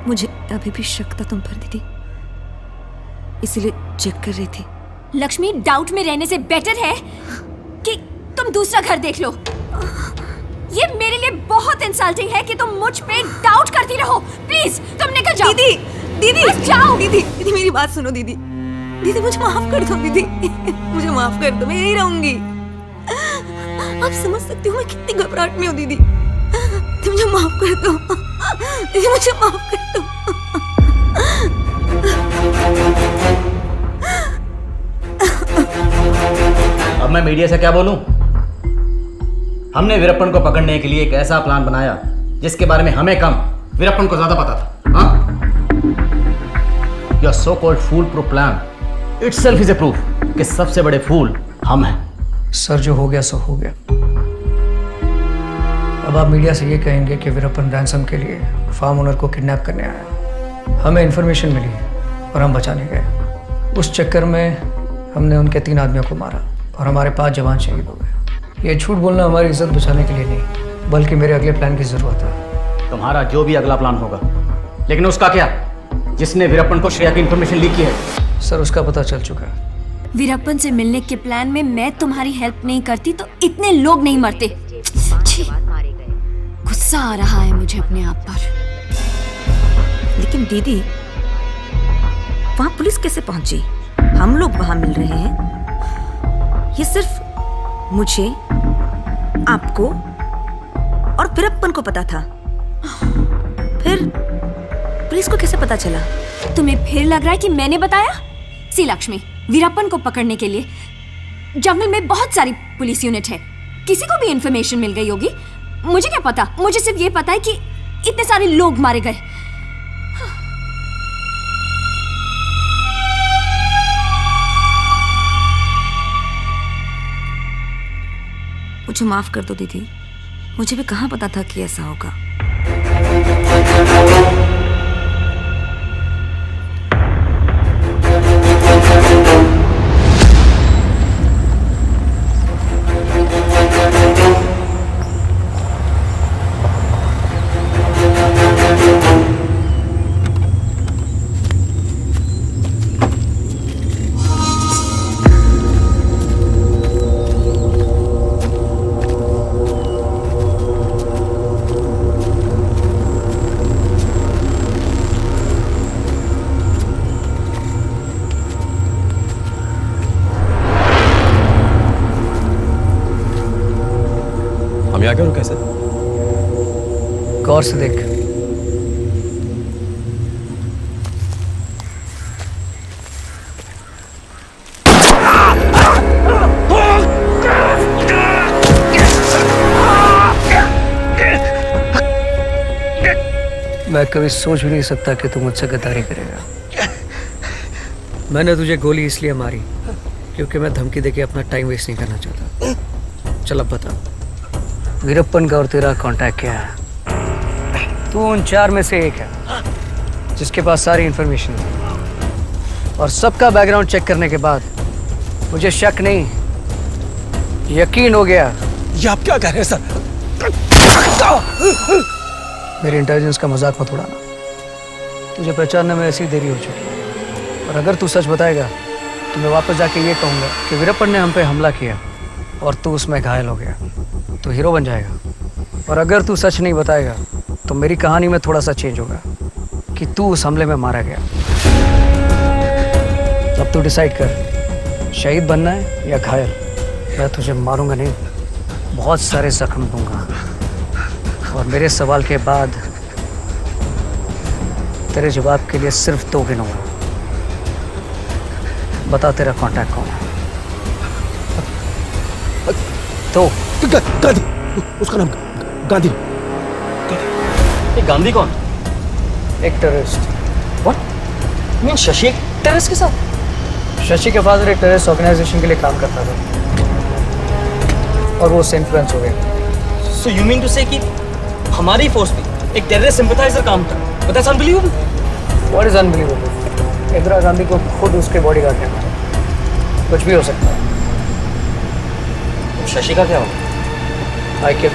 मुझे अभी भी शक था तुम पर दीदी, इसीलिए चेक कर रही थी। लक्ष्मी, डाउट में रहने से बेटर है कि तुम दूसरा घर देख लो। ये मेरे लिए बहुत इंसल्टिंग है कि तुम मुझ पे डाउट करती रहो। प्लीज तुम निकल जाओ। दीदी दीदी बस जाओ। दीदी दीदी मेरी बात सुनो दीदी। दीदी मुझे माफ कर दो दीदी, मुझे माफ कर दो, मैं यही रहूंगी। आप समझ सकती हो मैं कितनी घबराहट में हूँ दीदी। दीदी मुझे माफ कर दो, दीदी मुझे माफ कर दो। अब मैं मीडिया से क्या बोलूं? हमने वीरप्पन को पकड़ने के लिए एक ऐसा प्लान बनाया जिसके बारे में हमें कम, वीरप्पन को ज्यादा पता था। हाँ? Your so-called fool-proof plan itself is a proof कि सबसे बड़े फूल हम हैं। सर, जो हो गया सो हो गया। अब आप मीडिया से ये कहेंगे कि वीरप्पन रैंसम के लिए फार्म ओनर को किडनैप करने आया। हमें इन्फॉर्मेशन मिली और हम बचाने गए। उस चक्कर में हमने उनके 3 आदमियों को मारा और हमारे 5 जवान शहीद हो गए। ये झूठ बोलना हमारी इज्जत बचाने के लिए नहीं, बल्कि मेरे अगले प्लान की जरूरत है। तुम्हारा जो भी अगला प्लान होगा, लेकिन उसका क्या जिसने वीरप्पन को श्रेया की इन्फॉर्मेशन लीक की है? सर, उसका पता चल चुका है। वीरप्पन से मिलने के प्लान में मैं तुम्हारी हेल्प नहीं करती तो इतने लोग नहीं मरते। छी, गुस्सा आ रहा है मुझे अपने आप पर। लेकिन दीदी वहां पुलिस कैसे पहुंची? हम लोग वहां मिल रहे हैं। ये सिर्फ मुझे, आपको और वीरप्पन को पता था। फिर पुलिस को कैसे पता चला? तुम्हें फिर लग रहा है कि मैंने बताया? सी लक्ष्मी, वीरप्पन को पकड़ने के लिए जंगल में बहुत सारी पुलिस यूनिट है। किसी को भी इंफॉर्मेशन मिल गई होगी। मुझे क्या पता? मुझे सिर्फ ये पता है कि इतने सारे लोग मारे गए। मुझे माफ कर दो दीदी, मुझे भी कहाँ पता था कि ऐसा होगा। हम यहाँ क्यों रुके सर? गौर से देख। मैं कभी सोच भी नहीं सकता कि तू मुझसे गद्दारी करेगा। मैंने तुझे गोली इसलिए मारी क्योंकि मैं धमकी देके अपना टाइम वेस्ट नहीं करना चाहता। चल अब बता, वीरप्पन का और तेरा कांटेक्ट क्या है? तू उन 4 में से एक है जिसके पास सारी इंफॉर्मेशन है, और सबका बैकग्राउंड चेक करने के बाद मुझे शक नहीं, यकीन हो गया। ये आप क्या कह रहे हैं सर? मेरी इंटेलिजेंस का मजाक मत उड़ाना। तुझे पहचानने में ऐसी देरी हो चुकी है, और अगर तू सच बताएगा तो मैं वापस जाके ये कहूँगा कि वीरप्पन ने हम पे हमला किया और तू उसमें घायल हो गया। तू हीरो बन जाएगा। और अगर तू सच नहीं बताएगा तो मेरी कहानी में थोड़ा सा चेंज होगा कि तू उस हमले में मारा गया। अब तू डिसाइड कर, शहीद बनना है या घायल। मैं तुझे मारूंगा नहीं, बहुत सारे जख्म दूंगा, और मेरे सवाल के बाद तेरे जवाब के लिए सिर्फ 2 गिनूंगा। बता, तेरा कांटेक्ट कौन है? तो गांधी, उसका नाम गांधी। ये गांधी कौन? एक टेररिस्ट। व्हाट? मीन शशि एक टेररिस्ट के साथ? शशि के फादर एक टेररिस्ट ऑर्गेनाइजेशन के लिए काम करता था और वो उससे इन्फ्लुएंस हो गया। सो यू मीन टू से कि हमारी फोर्स में एक टेररिस्ट सिंपैथाइजर काम था? But that's unbelievable. What is unbelievable? Indira Gandhi को खुद उसके बॉडीगार्ड कहना है। कुछ भी हो सकता है। शशि का क्या होगा? आई केयर।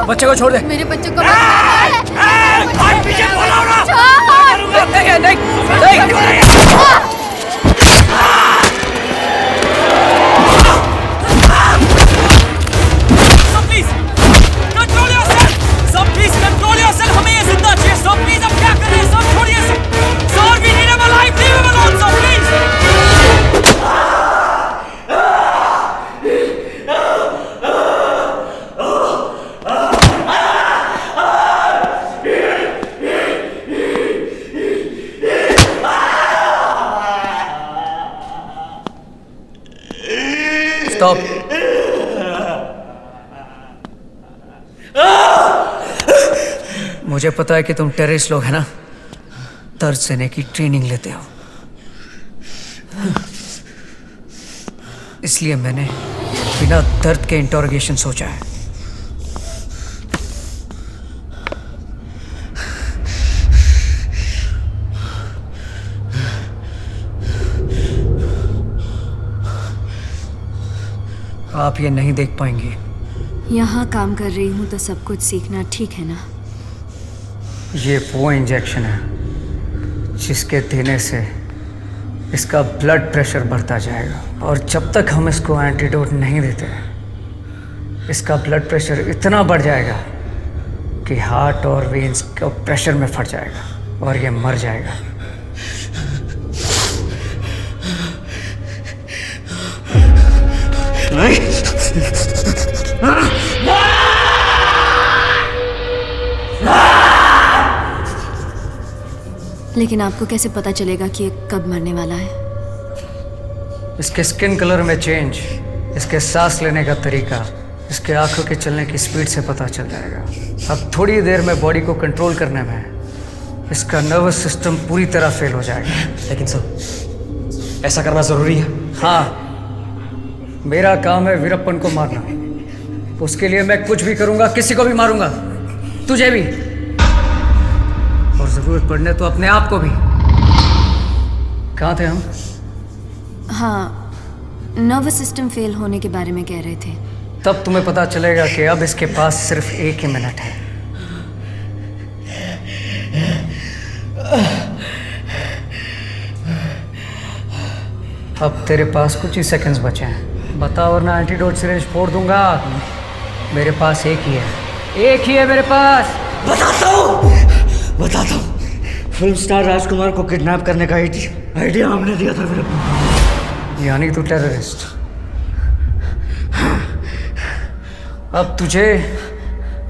बच्चे को छोड़ दे। मेरे बच्चे को पीछे बोलो ना। स्टॉप। मुझे पता है कि तुम टेररिस्ट लोग हैं ना, दर्द सहने की ट्रेनिंग लेते हो, इसलिए मैंने बिना दर्द के इंटरोगेशन सोचा है। आप ये नहीं देख पाएंगी। यहाँ काम कर रही हूँ तो सब कुछ सीखना ठीक है ना? ये वो इंजेक्शन है जिसके देने से इसका ब्लड प्रेशर बढ़ता जाएगा, और जब तक हम इसको एंटीडोट नहीं देते इसका ब्लड प्रेशर इतना बढ़ जाएगा कि हार्ट और वेन्स का प्रेशर में फट जाएगा और ये मर जाएगा। लेकिन आपको कैसे पता चलेगा कि ये कब मरने वाला है? इसके स्किन कलर में चेंज, इसके सांस लेने का तरीका, इसके आंखों के चलने की स्पीड से पता चल जाएगा। अब थोड़ी देर में बॉडी को कंट्रोल करने में इसका नर्वस सिस्टम पूरी तरह फेल हो जाएगा। लेकिन सर, ऐसा करना जरूरी है? हाँ, मेरा काम है वीरप्पन को मारना। उसके लिए मैं कुछ भी करूंगा, किसी को भी मारूंगा, तुझे भी, और जरूरत पड़ने तो अपने आप को भी। कहाँ थे हम? हाँ, नर्वस सिस्टम फेल होने के बारे में कह रहे थे। तब तुम्हें पता चलेगा कि अब इसके पास सिर्फ 1 ही मिनट है। अब तेरे पास कुछ ही सेकंड्स बचे हैं, बता वरना एंटीडोट सिरिंज फोड़ दूंगा। मेरे पास एक ही है मेरे पास। बताता हूँ। फिल्म स्टार राजकुमार को किडनैप करने का आइडिया हमने दिया था फिर। यानी तू टेररिस्ट। अब तुझे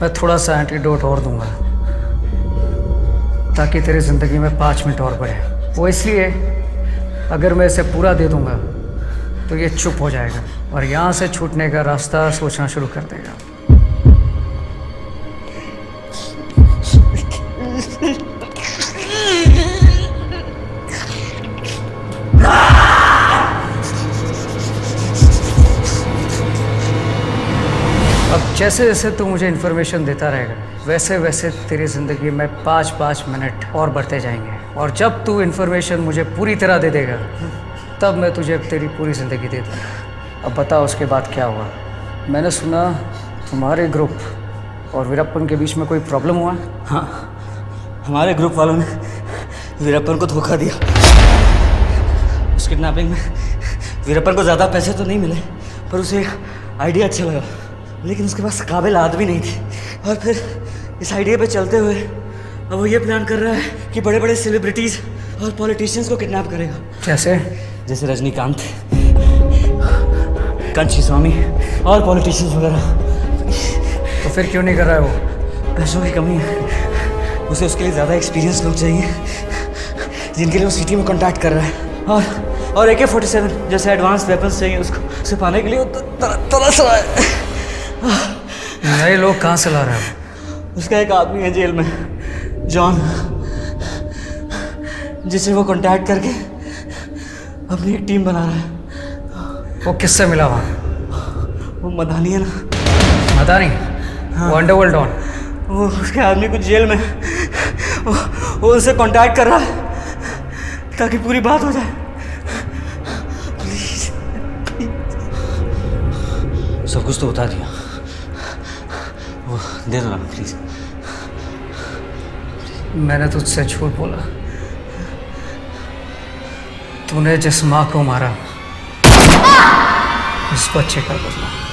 मैं थोड़ा सा एंटीडोट और दूंगा ताकि तेरी जिंदगी में 5 मिनट और बढ़े। वो इसलिए, अगर मैं इसे पूरा दे दूंगा तो ये चुप हो जाएगा और यहाँ से छूटने का रास्ता सोचना शुरू कर देगा। अब जैसे जैसे तू मुझे इन्फॉर्मेशन देता रहेगा वैसे वैसे तेरी ज़िंदगी में 5-5 मिनट और बढ़ते जाएंगे, और जब तू इन्फॉर्मेशन मुझे पूरी तरह दे देगा तब मैं तुझे तेरी पूरी ज़िंदगी दे दूँगा। अब बता उसके बाद क्या हुआ? मैंने सुना तुम्हारे ग्रुप और वीरप्पन के बीच में कोई प्रॉब्लम हुआ? हाँ, हमारे ग्रुप वालों ने वीरप्पन को धोखा दिया। उस किडनैपिंग में वीरप्पन को ज़्यादा पैसे तो नहीं मिले, पर उसे आइडिया अच्छा लगा, लेकिन उसके पास काबिल आदमी नहीं थी। और फिर इस आइडिया पे चलते हुए अब वो ये प्लान कर रहा है कि बड़े बड़े सेलिब्रिटीज़ और पॉलिटिशियंस को किडनैप करेगा। कैसे? जैसे रजनीकांत, कंची स्वामी और पॉलिटिशियंस वगैरह। तो फिर क्यों नहीं कर रहा है वो? पैसों की कमी है। उसे उसके लिए ज़्यादा एक्सपीरियंस लोग चाहिए जिनके लिए वो सिटी में कॉन्टैक्ट कर रहा है, और AK-47 जैसे एडवांस वेपन्स चाहिए उसको। उसे पाने के लिए वो तरस रहा है। नए लोग कहाँ से ला रहा है? उसका एक आदमी है जेल में, जॉन, जिसे वो कांटेक्ट करके अपनी एक टीम बना रहा है। वो किससे मिला वहाँ? वो मदानी है ना। मदानी? हाँ। वो अंडरवर्ल्ड डॉन? वो उसके आदमी कुछ जेल में, वो उनसे कांटेक्ट कर रहा है ताकि पूरी बात हो जाए। प्लीज सब कुछ तो बता दिया। वो दे दो ना प्लीज। मैंने तुझसे झूठ बोला। तूने जिस माँ को मारा उस बच्चे का बदला